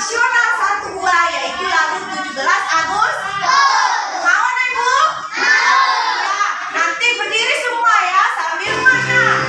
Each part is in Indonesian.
nasional satu buah, yaitu lagu 17 Agustus. Mau nih Bu? Ya, nanti berdiri semua ya sambil mana?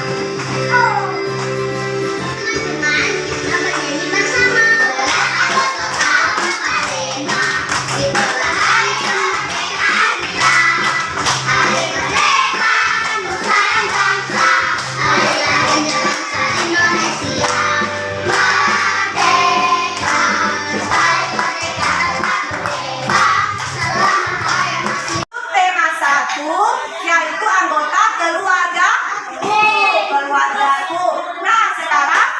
Tema 1 yaitu anggota keluargaku. Nah, sekarang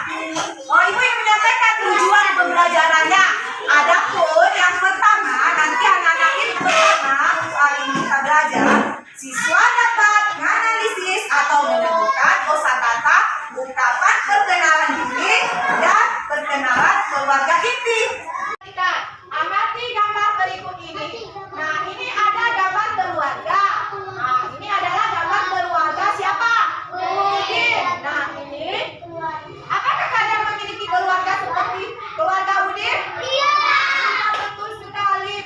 Ibu yang menyampaikan tujuan pembelajarannya. Adapun yang pertama, nanti anak-anak ini pertama hari ini kita belajar siswa dapat menganalisis atau menemukan kosakata, ungkapan perkenalan diri dan perkenalan keluarga inti. Kita amati gambar berikut ini. Nah, ini ada gambar keluarga. Nah, ini adalah gambar keluarga siapa? Udin. Nah, ini apakah kalian memiliki keluarga seperti keluarga Udin? Iya. Betul sekali.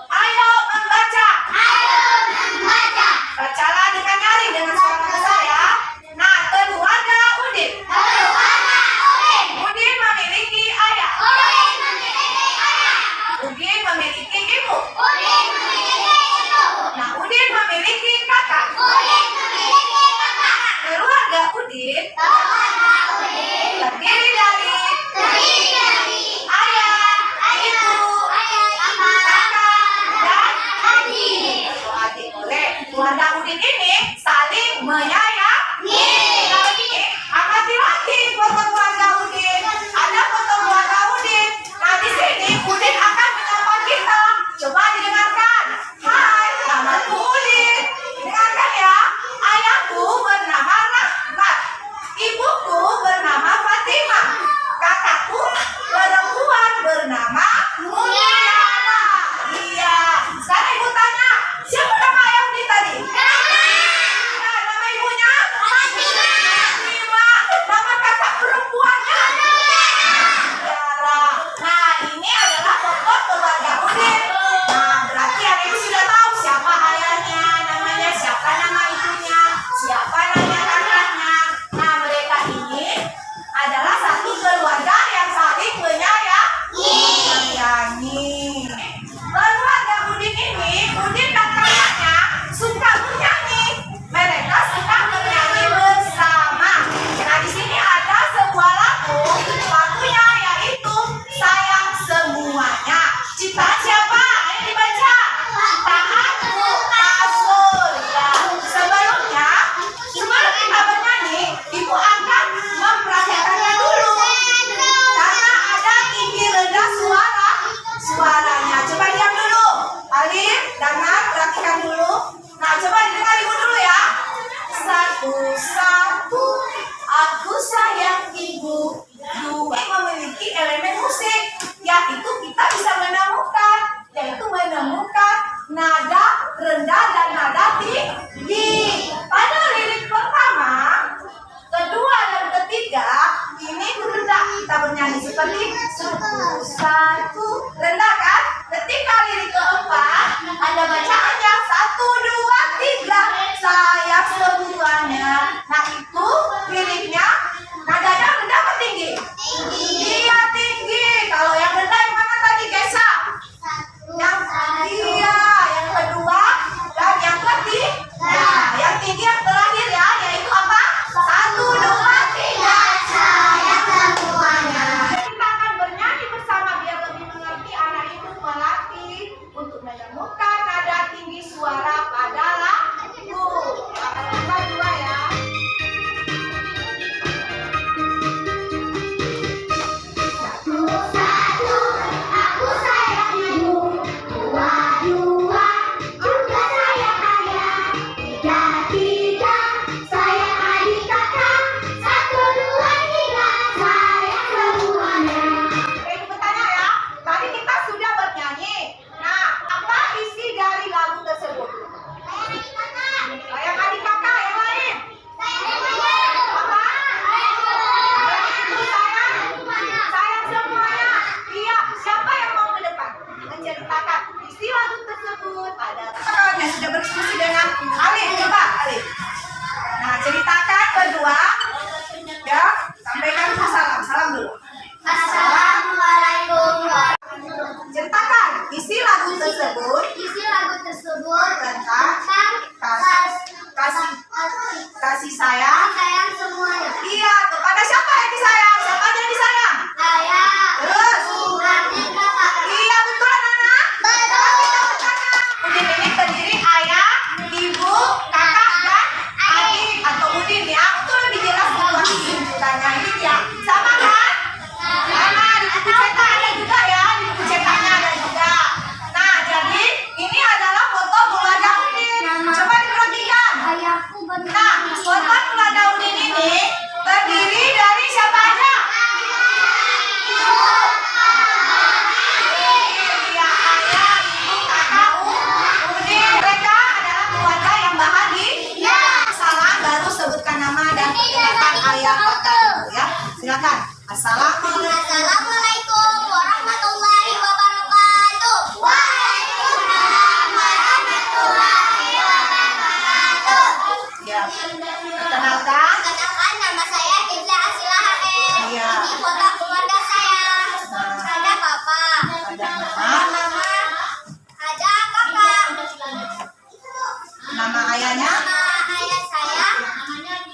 Ayo membaca. Bacalah dengan nyaring dengan suara besar ya. Nah, keluarga Udin. Udin memiliki ayah. Udin memiliki ibu. Nah, Udin memiliki kakak. Keluarga Udin terdiri dari ayah, ibu, kakak, dan adik. Boleh. Keluarga Udin ini saling menyayangi. Nah, ini amati lagi foto keluarga Udin. Ada foto keluarga Udin. Nah, di sini Udin akan menyapa kita. Coba didengarkan. Hai, namaku Udin. Dengarkan ya. Ayahku bernama Rahmat. Ibuku bernama Fatimah. Kakakku perempuan bernama Mulyana. Iya. Sekarang ibu tanya, siapa nama ayah Udin tadi? Nah, nama ibunya? Fatimah. Nama kakak perempuannya? Tiara. Nah, ini adalah foto keluarga Udin. Nah, berarti anak ibu sudah tahu siapa ayahnya, namanya siapa, nama ibunya, siapa nama kakaknya. Nah, mereka ini adalah satu keluarga yang saling menyayangi. Keluarga Udin ini, Udin dan kakaknya suka bernyanyi. Mereka suka bernyanyi bersama. Nah, di sini ada sebuah lagu. Lagunya yaitu Sayang Semuanya. Ciptaan siapa? Ayo dibaca. Ciptaanku Surya. Sebelum kita bernyanyi, ibu akan memperhatikannya dulu. Karena ada tinggi rendah suaranya. Coba diam dulu. Alif, dengar, perhatikan dulu. Nah, coba didengar ibu dulu ya. Satu, aku sayang ibu. Dua, memiliki elemen musik, yaitu kita bisa menemukan nada rendah dan nada tinggi. Pada lirik pertama, kedua dan ketiga ini rendah. Kita bernyanyi seperti satu, rendah kan? Ketika lirik keempat ada bacaannya 1, 2, 3, sayang semuanya. Nah, itu liriknya nadanya rendah apa tinggi? Iya, tinggi. Kalau yang rendah yang mana tadi, Gesa? Yang kedua dan yang ketiga. Yang tinggi yang terakhir ya, yaitu apa? 1, 2, 3, sayang semuanya. Kita akan bernyanyi bersama biar lebih mengerti. Anak itu melatih untuk menemukan nada tinggi suara pada lagu. sayang semuanya. Iya, siapa yang mau ke depan menceritakan isi lagu tersebut? Ada yang sudah berdiskusi dengan Alif. Coba Alif. Nah, ceritakan berdua. Ya, sampaikan salam. Salam dulu. Assalamualaikum. Ceritakan isi lagu tersebut. Isi lagu tersebut Tentang kasih sayang. sayang semuanya. Iya, kepada siapa yang disayang? Siapa yang disayang? Ayah, Terus? adik, kakak. Iya, betul anak-anak. Betul. Udin ini terdiri ayah, ibu, kakak, dan adik atau Udin ya. Itu lebih jelas tuntutannya ini ya. Sama kan? Sama, di buku cetak ada juga ya. Di buku cetaknya ada juga. Nah, jadi ini adalah foto keluarga Udin. Coba diperhatikan. Ayahku benar. Nah, foto keluarga Udin ini terdiri dari siapa aja? Iya, ayah, ibu, kakak, Udin. Mereka adalah keluarga yang bahagia. Salam, baru sebutkan nama dan perkenalkan ayah, kakak, ibu ya. Silakan. Assalamualaikum warahmatullahi wabarakatuh. Waalaikumsalam warahmatullahi wabarakatuh. Ya. Perkenalkan. Kenalkan, nama saya Ibla Asila Hae. Iya. Ini foto keluarga saya. Ada papa, Ada nama. mama, ada kakak. Nama ayahnya. Nama ayah saya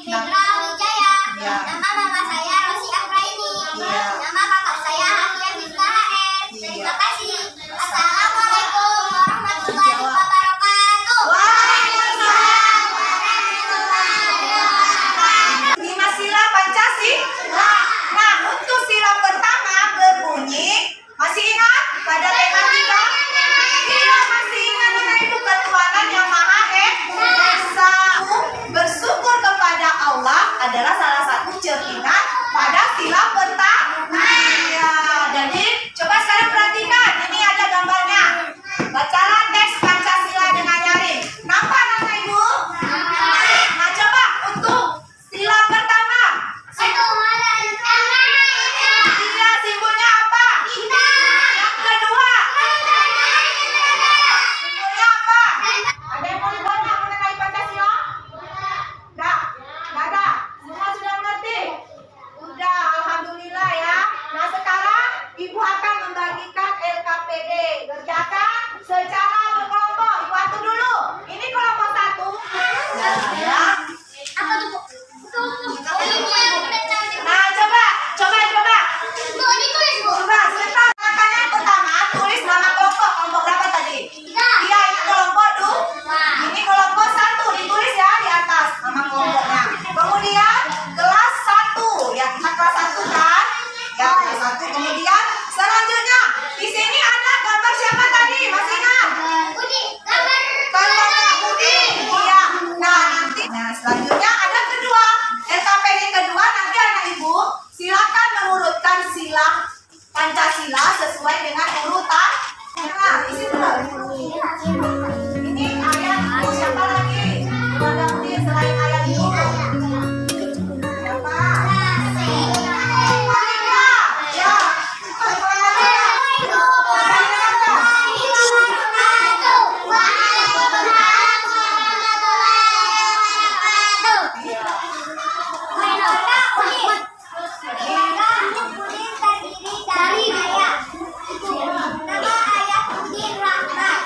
Hendra Wijaya. Iya. Nama mama saya Rosi Apraini. Iya. Nama kakak saya Hafia Binta HR. Iya. Terima kasih. Assalamualaikum warahmatullahi wabarakatuh. Waalaikumsalam warahmatullahi wabarakatuh. 5 sila Pancasila. Nah, untuk sila pertama berbunyi, masih ingat pada tema 3? Iya, masih ingat dengan itu ketuhanan yang Maha Esa. Bersyukur kepada Allah adalah salah satu cerminan pada sila pertama. Iya, jadi coba sekarang perhatikan, ini ada gambarnya. Bacalah teks Pancasila dengan nyaring. Nampak nama ibu? Nah, coba untuk sila pertama. Iya, simbolnya apa? Yang kedua. Simbolnya apa? Ada yang mau ditanya mengenai Pancasila? Enggak? Enggak ada? Semua sudah mengerti? Udah, alhamdulillah ya. Nah, sekarang ibu akan membagikan LKPD. Kerjakan secara berkelompok. Ibu atur dulu. Ini kelompok 1. Ya. Nah, coba. Coba, sebentar. Makanya yang pertama, tulis nama kelompok. Kelompok berapa tadi? Iya, ini kelompok 2. Ini kelompok 1. Ditulis ya di atas nama kelompoknya. Kemudian kelas 1. Ya, kita kelas 1 kan? Ya, kelas 1. Kemudian selanjutnya di sini ada gambar siapa tadi? Masih ingat? Gambarnya Udin. Iya. Nah, nanti. Nah, selanjutnya ada kedua. LKPD kedua nanti anak ibu silakan mengurutkan sila Pancasila sesuai dengan urutan. Nah, isi dulu. Ini ayah ibu siapa lagi? Keluarga Udin selain ayah ibu. Siapa? Maria. Ya.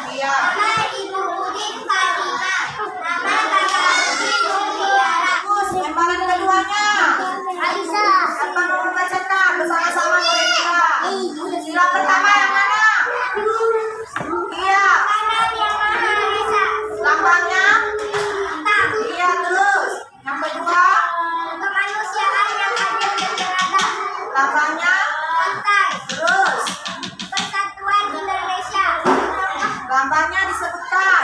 Iya. Bagus. Lembaran keduanya. Siapa mau membacakan bersama-sama mereka? Sila pertama yang mana? Iya. Lambangnya? Iya, terus. Yang kedua, lambangnya? Terus. Lambangnya disebutkan.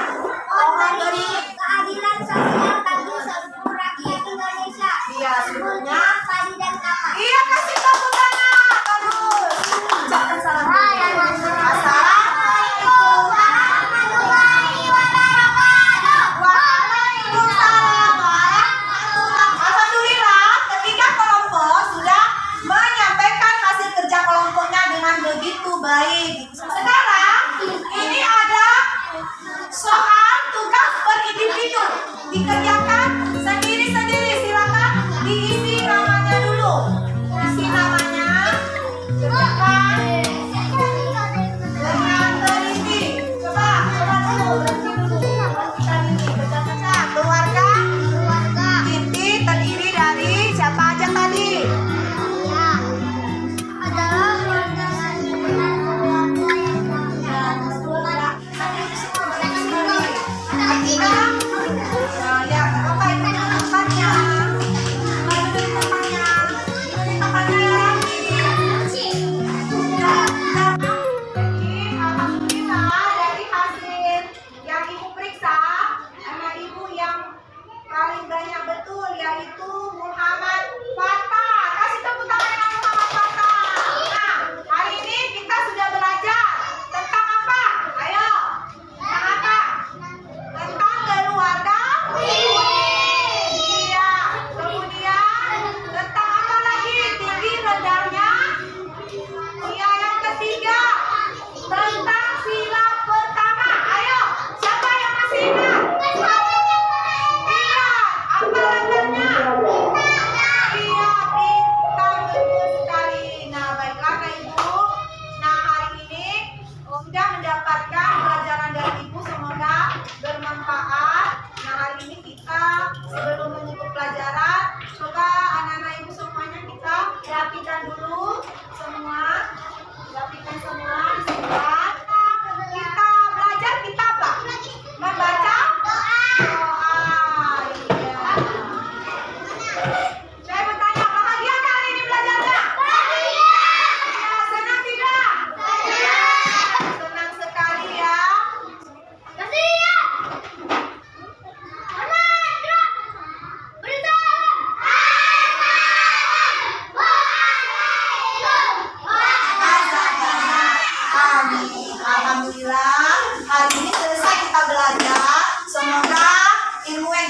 Pohon dari. Keadilan sosial bagi seluruh rakyat Indonesia. Iya, sebelumnya. Padi dan kapan. Iya, kasih tepuk tangan. Bagus. Ucapkan salam. Assalamualaikum warahmatullahi wabarakatuh. Waalaikumsalam warahmatullahi wabarakatuh. Alhamdulillah, ketiga kelompok sudah menyampaikan hasil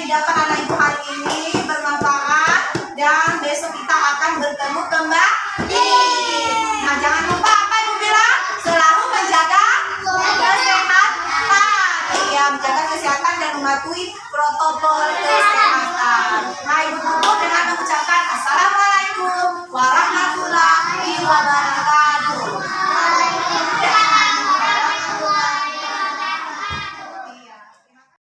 didapat anak ibu hari ini bermanfaat dan besok kita akan bertemu kembali. Nah, jangan lupa apa ibu bilang? Selalu menjaga kesehatan. Ya, menjaga kesehatan dan mematuhi protokol kesehatan. Nah, ibu tutup dengan mengucapkan